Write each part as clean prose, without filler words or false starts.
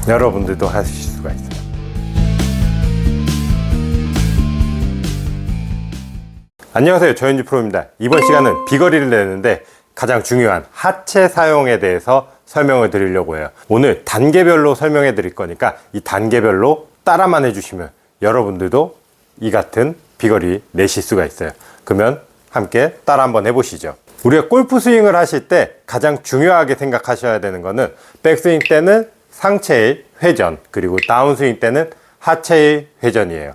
여러분들도 하실 수가 있어요. 안녕하세요, 조현주 프로입니다. 이번 시간은 비거리를 내는데 가장 중요한 하체 사용에 대해서 설명을 드리려고 해요. 오늘 단계별로 설명해 드릴 거니까 이 단계별로 따라만 해주시면 여러분들도 이 같은 비거리 내실 수가 있어요. 그러면 함께 따라 한번 해보시죠. 우리가 골프 스윙을 하실 때 가장 중요하게 생각하셔야 되는 거는 백스윙 때는 상체의 회전, 그리고 다운스윙 때는 하체의 회전이에요.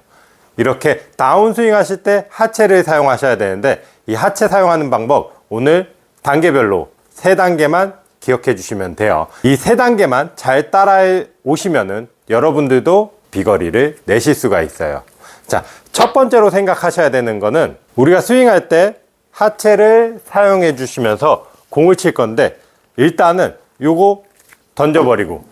이렇게 다운스윙 하실 때 하체를 사용하셔야 되는데, 이 하체 사용하는 방법 오늘 단계별로 3단계만 기억해 주시면 돼요. 이 3단계만 잘 따라해 오시면은 여러분들도 비거리를 내실 수가 있어요. 자, 첫 번째로 생각하셔야 되는 거는 우리가 스윙할 때 하체를 사용해 주시면서 공을 칠 건데, 일단은 요거 던져버리고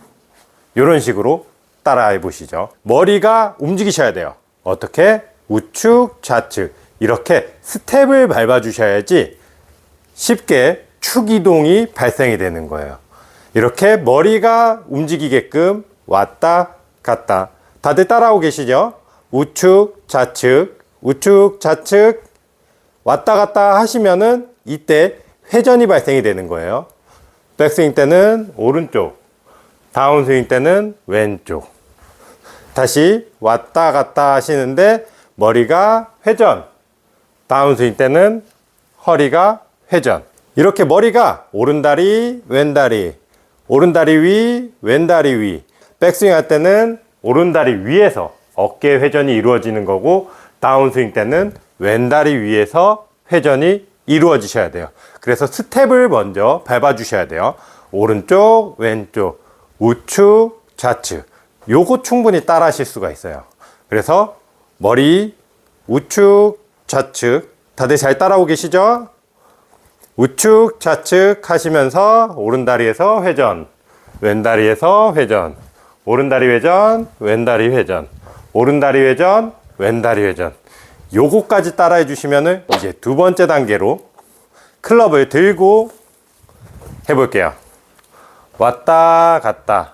이런 식으로 따라해 보시죠. 머리가 움직이셔야 돼요. 어떻게? 우측, 좌측 이렇게 스텝을 밟아 주셔야지 쉽게 축 이동이 발생이 되는 거예요. 이렇게 머리가 움직이게끔 왔다 갔다. 다들 따라오고 계시죠? 우측, 좌측, 우측, 좌측 왔다 갔다 하시면은 이때 회전이 발생이 되는 거예요. 백스윙 때는 오른쪽, 다운스윙 때는 왼쪽. 다시 왔다 갔다 하시는데 머리가 회전, 다운스윙 때는 허리가 회전. 이렇게 머리가 오른다리, 왼다리, 오른다리 위, 왼다리 위. 백스윙 할 때는 오른다리 위에서 어깨 회전이 이루어지는 거고, 다운스윙 때는 왼다리 위에서 회전이 이루어지셔야 돼요. 그래서 스텝을 먼저 밟아 주셔야 돼요. 오른쪽, 왼쪽, 우측, 좌측. 요거 충분히 따라 하실 수가 있어요. 그래서 머리 우측, 좌측. 다들 잘 따라오고 계시죠? 우측, 좌측 하시면서 오른다리에서 회전, 왼다리에서 회전, 오른다리 회전, 왼다리 회전, 오른다리 회전, 왼다리 회전. 요거까지 따라해 주시면은 이제 두 번째 단계로 클럽을 들고 해볼게요. 왔다 갔다.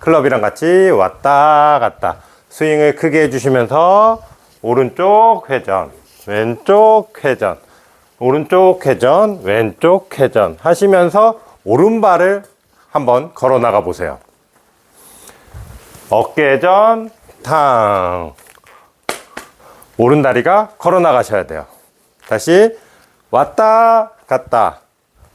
클럽이랑 같이 왔다 갔다. 스윙을 크게 해주시면서 오른쪽 회전, 왼쪽 회전, 오른쪽 회전, 왼쪽 회전 하시면서 오른발을 한번 걸어 나가 보세요. 어깨 회전, 탕. 오른다리가 걸어 나가셔야 돼요. 다시 왔다 갔다,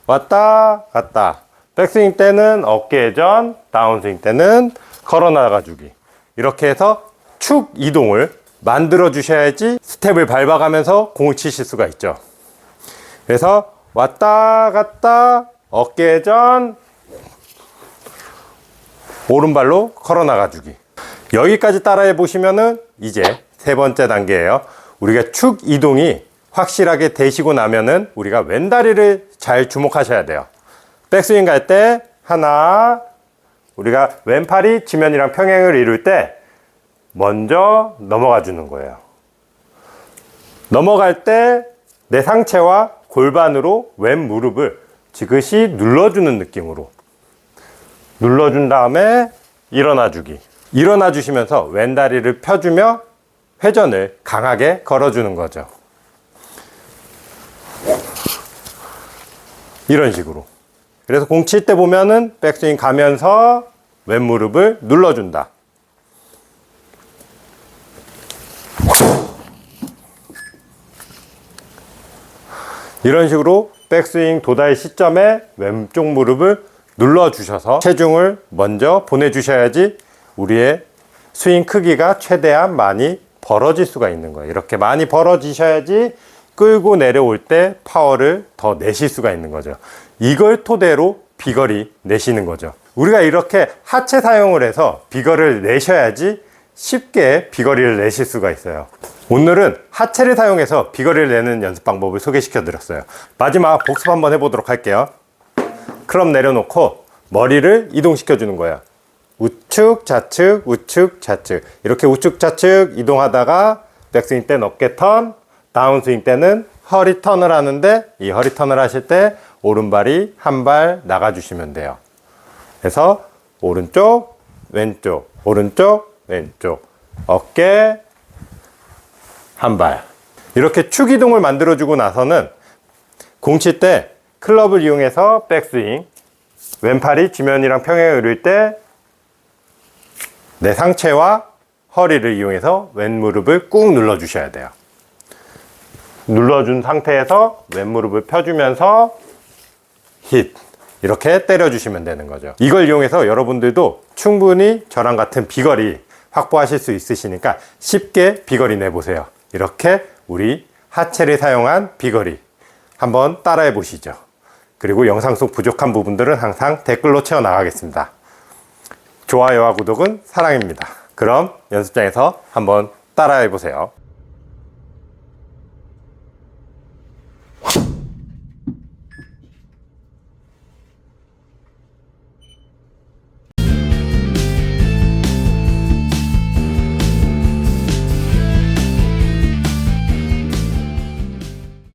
왔다 갔다. 백스윙 때는 어깨 회전, 다운스윙 때는 걸어 나가주기. 이렇게 해서 축 이동을 만들어 주셔야지 스텝을 밟아가면서 공을 치실 수가 있죠. 그래서 왔다 갔다, 어깨 회전, 오른발로 걸어 나가주기. 여기까지 따라해 보시면은 이제 세 번째 단계예요. 우리가 축 이동이 확실하게 되시고 나면은 우리가 왼다리를 잘 주목하셔야 돼요. 백스윙 갈 때 하나, 우리가 왼팔이 지면이랑 평행을 이룰 때 먼저 넘어가 주는 거예요. 넘어갈 때 내 상체와 골반으로 왼 무릎을 지그시 눌러주는 느낌으로 눌러준 다음에 일어나 주기. 일어나 주시면서 왼다리를 펴주며 회전을 강하게 걸어주는 거죠. 이런 식으로. 그래서 공 칠 때 보면은 백스윙 가면서 왼 무릎을 눌러준다. 이런 식으로 백스윙 도달 시점에 왼쪽 무릎을 눌러주셔서 체중을 먼저 보내주셔야지 우리의 스윙 크기가 최대한 많이 벌어질 수가 있는 거예요. 이렇게 많이 벌어지셔야지 끌고 내려올 때 파워를 더 내실 수가 있는 거죠. 이걸 토대로 비거리 내시는 거죠. 우리가 이렇게 하체 사용을 해서 비거리를 내셔야지 쉽게 비거리를 내실 수가 있어요. 오늘은 하체를 사용해서 비거리를 내는 연습 방법을 소개시켜 드렸어요. 마지막 복습 한번 해보도록 할게요. 클럽 내려놓고 머리를 이동시켜 주는 거예요. 우측 좌측 우측 좌측. 이렇게 우측 좌측 이동하다가 백스윙 때는 어깨 턴, 다운스윙 때는 허리 턴을 하는데, 이 허리 턴을 하실 때 오른발이 한 발 나가 주시면 돼요. 그래서 오른쪽 왼쪽, 오른쪽, 왼쪽, 어깨, 한 발. 이렇게 축 이동을 만들어주고 나서는 공 칠 때 클럽을 이용해서 백스윙, 왼팔이 지면이랑 평행을 이룰 때 내 상체와 허리를 이용해서 왼무릎을 꾹 눌러주셔야 돼요. 눌러준 상태에서 왼무릎을 펴주면서 힛, 이렇게 때려주시면 되는 거죠. 이걸 이용해서 여러분들도 충분히 저랑 같은 비거리 확보하실 수 있으시니까 쉽게 비거리 내보세요. 이렇게 우리 하체를 사용한 비거리 한번 따라해 보시죠. 그리고 영상 속 부족한 부분들은 항상 댓글로 채워나가겠습니다. 좋아요와 구독은 사랑입니다. 그럼 연습장에서 한번 따라해 보세요.